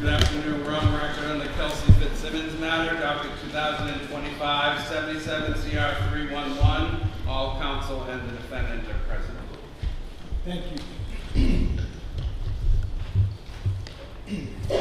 Good afternoon. We're on record on the Kelsey Fitzsimmons matter, docket 2025-77 CR 311. All counsel and the defendant are present. Thank you.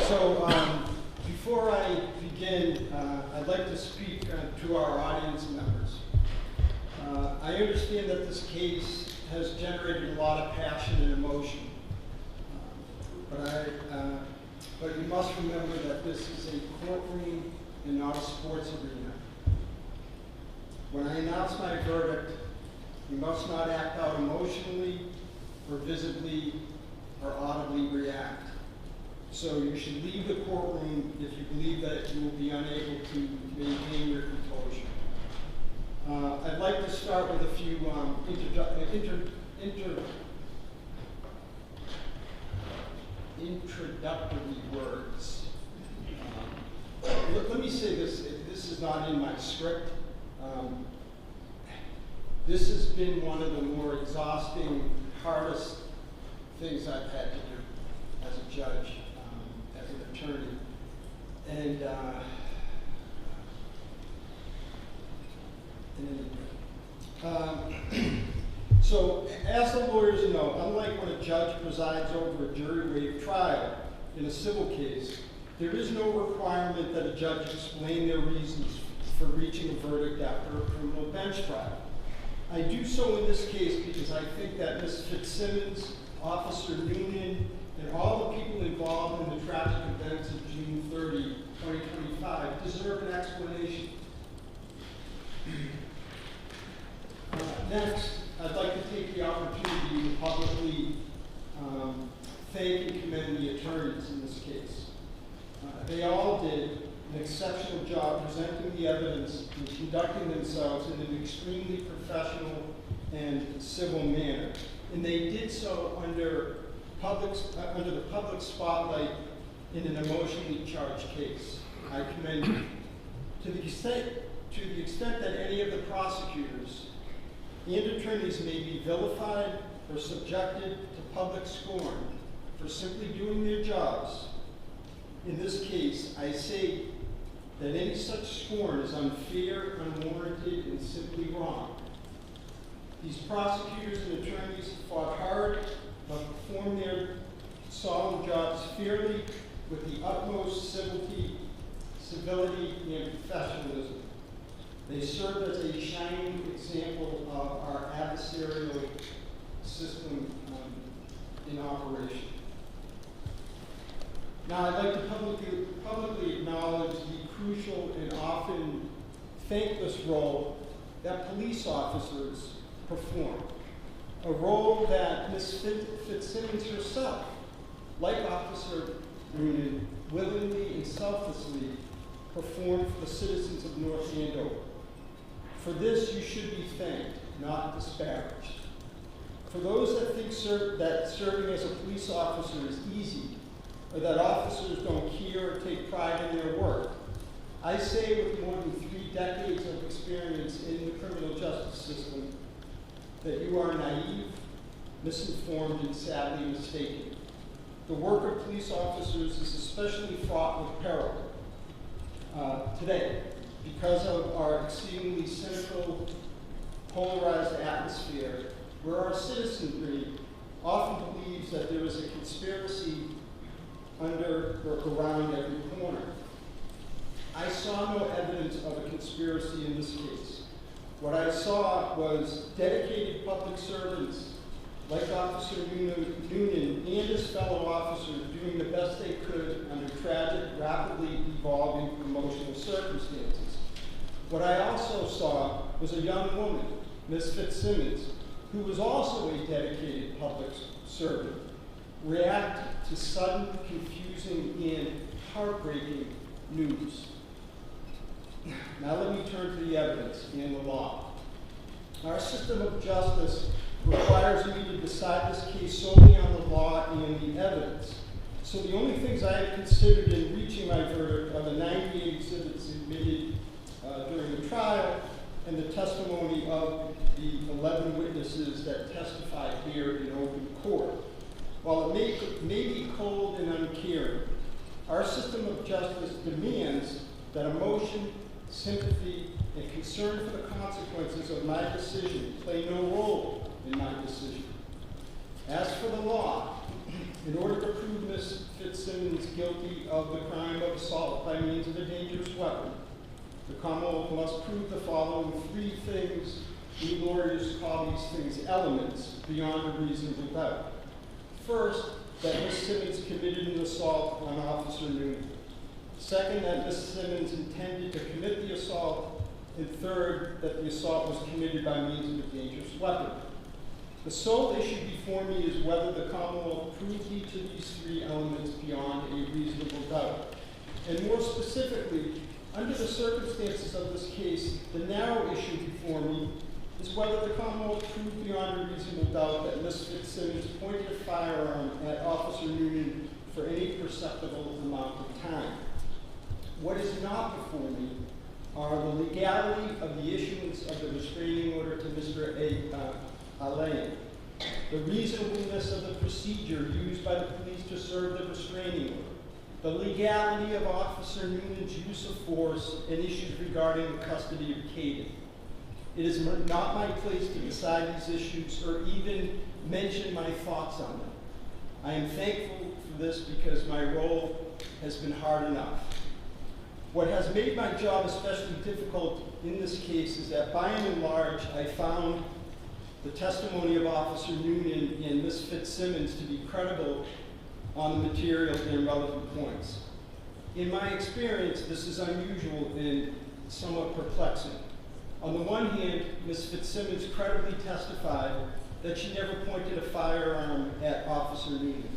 So, before I begin, I'd like to speak to our audience members. I understand that this case has generated a lot of passion and emotion, but you must remember that this is a courtroom and not a sports arena. When I announce my verdict, you must not act out emotionally or visibly or audibly react. So you should leave the courtroom if you believe that you will be unable to maintain your composure. I'd like to start with a few introductory words. Let me say this. This is not in my script. This has been one of the more exhausting, hardest things I've had to do as a judge, as an attorney. And so, as the lawyers know, unlike when a judge presides over a jury waived trial in a civil case, there is no requirement that a judge explain their reasons for reaching a verdict after a criminal bench trial. I do so in this case because I think that Ms. Fitzsimmons, Officer Noonan, and all the people involved in the tragic events of June 30, 2025 deserve an explanation. Next, I'd like to take the opportunity to publicly thank and commend the attorneys in this case. They all did an exceptional job presenting the evidence and conducting themselves in an extremely professional and civil manner. And they did so under the public spotlight in an emotionally charged case. I commend you. To the extent that any of the prosecutors and attorneys may be vilified or subjected to public scorn for simply doing their jobs, in this case, I say that any such scorn is unfair, unwarranted, and simply wrong. These prosecutors and attorneys fought hard but performed their solemn jobs fairly with the utmost civility and professionalism. They served as a shining example of our adversarial system in operation. Now, I'd like to publicly acknowledge the crucial and often thankless role that police officers perform, a role that Ms. Fitzsimmons herself, like Officer Noonan, willingly and selflessly performed for the citizens of North Andover. For this, you should be thanked, not disparaged. For those that think that serving as a police officer is easy, or that officers don't care or take pride in their work, I say with more than 3 decades of experience in the criminal justice system that you are naive, misinformed, and sadly mistaken. The work of police officers is especially fraught with peril today because of our exceedingly cynical, polarized atmosphere where our citizenry often believes that there is a conspiracy under or around every corner. I saw no evidence of a conspiracy in this case. What I saw was dedicated public servants like Officer Noonan and his fellow officers doing the best they could under tragic, rapidly evolving emotional circumstances. What I also saw was a young woman, Ms. Fitzsimmons, who was also a dedicated public servant, react to sudden, confusing, and heartbreaking news. Now let me turn to the evidence and the law. Our system of justice requires me to decide this case solely on the law and the evidence. So the only things I have considered in reaching my verdict are the 98 exhibits admitted during the trial and the testimony of the 11 witnesses that testified here in open court. While it may be cold and uncaring, Our system of justice demands that emotion, sympathy, and concern for the consequences of my decision play no role in my decision. As for the law, in order to prove Ms. Fitzsimmons guilty of the crime of assault by means of a dangerous weapon, the Commonwealth must prove the following three things. We lawyers call these things elements beyond a reasonable doubt. First, that Ms. Simmons committed an assault on Officer Noonan. Second, that Ms. Simmons intended to commit the assault. And third, that the assault was committed by means of a dangerous weapon. The sole issue before me is whether the Commonwealth proved each of these three elements beyond a reasonable doubt. And more specifically, under the circumstances of this case, the narrow issue before me is whether the Commonwealth proved beyond a reasonable doubt that Ms. Fitzsimmons pointed a firearm at Officer Noonan for any perceptible amount of time. What is not before me are the legality of the issuance of the restraining order to Mr. Alain, the reasonableness of the procedure used by the police to serve the restraining order, the legality of Officer Noonan's use of force, and issues regarding the custody of Caden. It is not my place to decide these issues or even mention my thoughts on them. I am thankful for this because my role has been hard enough. What has made my job especially difficult in this case is that by and large, I found the testimony of Officer Noonan and Ms. Fitzsimmons to be credible on the material and relevant points. In my experience, this is unusual and somewhat perplexing. On the one hand, Ms. Fitzsimmons credibly testified that she never pointed a firearm at Officer Noonan.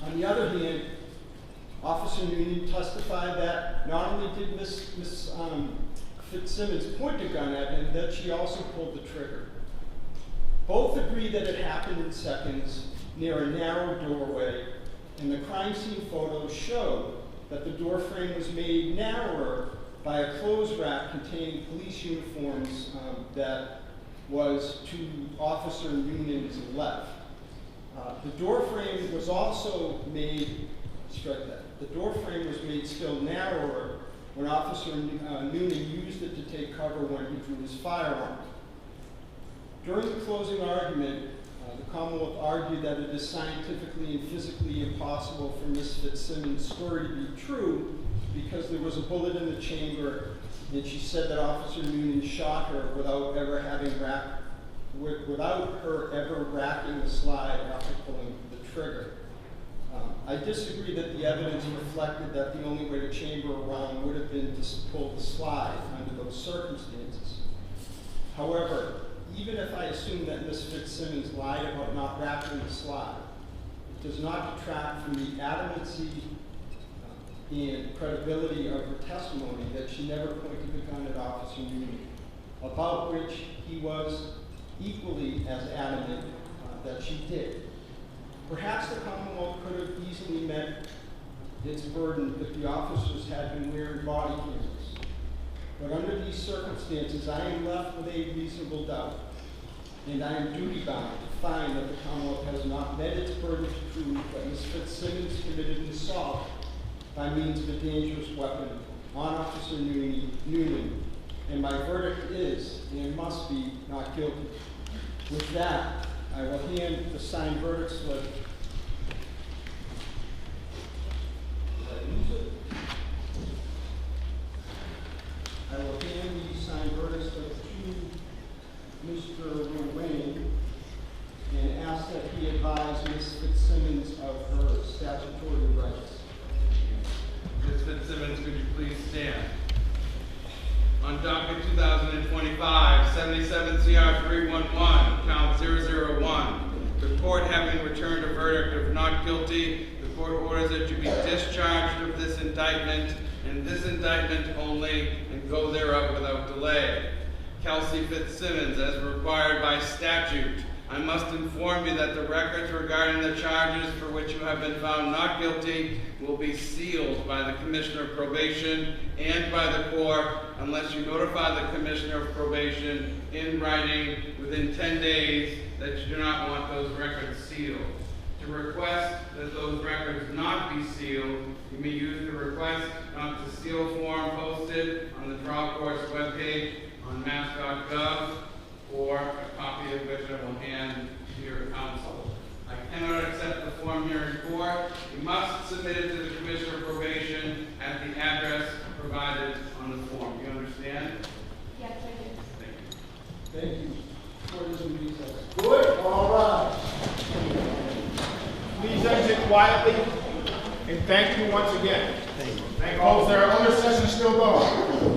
On the other hand, Officer Noonan testified that not only did Ms. Fitzsimmons point a gun at him, that she also pulled the trigger. Both agree that it happened in seconds near a narrow doorway, and the crime scene photos show that the door frame was made narrower by a clothes rack containing police uniforms that was to Officer Noonan's left. The door frame was also made, the door frame was made still narrower when Officer Noonan used it to take cover when he drew his firearm. During the closing argument, the Commonwealth argued that it is scientifically and physically impossible for Ms. Fitzsimmons' story to be true because there was a bullet in the chamber, and she said that Officer Noonan shot her without her ever racking the slide after pulling the trigger. I disagree that the evidence reflected that the only way to chamber a round would have been to pull the slide under those circumstances. However, even if I assume that Ms. Fitzsimmons lied about not racking the slide, it does not detract from the adamancy and credibility of her testimony that she never pointed the gun at Officer Noonan, about which he was equally as adamant that she did. Perhaps the Commonwealth could have easily met its burden if the officers had been wearing body cameras. But under these circumstances, I am left with a reasonable doubt, and I am duty-bound to find that the Commonwealth has not met its burden to prove that Ms. Fitzsimmons committed an assault by means of a dangerous weapon on Officer Noonan, and my verdict is, and must be, not guilty. With that, I will hand the signed verdict slip. I will hand the signed verdict slip to Mr. Wayne and ask that he advise Ms. Fitzsimmons of her statutory rights. Ms. Fitzsimmons, could you please stand? On docket 2025, 77 CR 311, count 001, the court having returned a verdict of not guilty, the court orders that you be discharged of this indictment and this indictment only, and go thereof without delay. Kelsey Fitzsimmons, as required by statute, I must inform you that the records regarding the charges for which you have been found not guilty will be sealed by the Commissioner of Probation and by the court unless you notify the Commissioner of Probation in writing within 10 days that you do not want those records sealed. To request that those records not be sealed, you may use the request not to seal form posted on the trial court's webpage on mass.gov, or a copy of which I will hand to your counsel. I cannot accept the form here in court. You must submit it to the Commissioner of Probation at the address provided on the form. You understand? Yes, I do. Thank you. Thank you. Court is in recess. Good, all right. Please exit quietly, and thank you once again. Thank you. Folks, there are other sessions still going.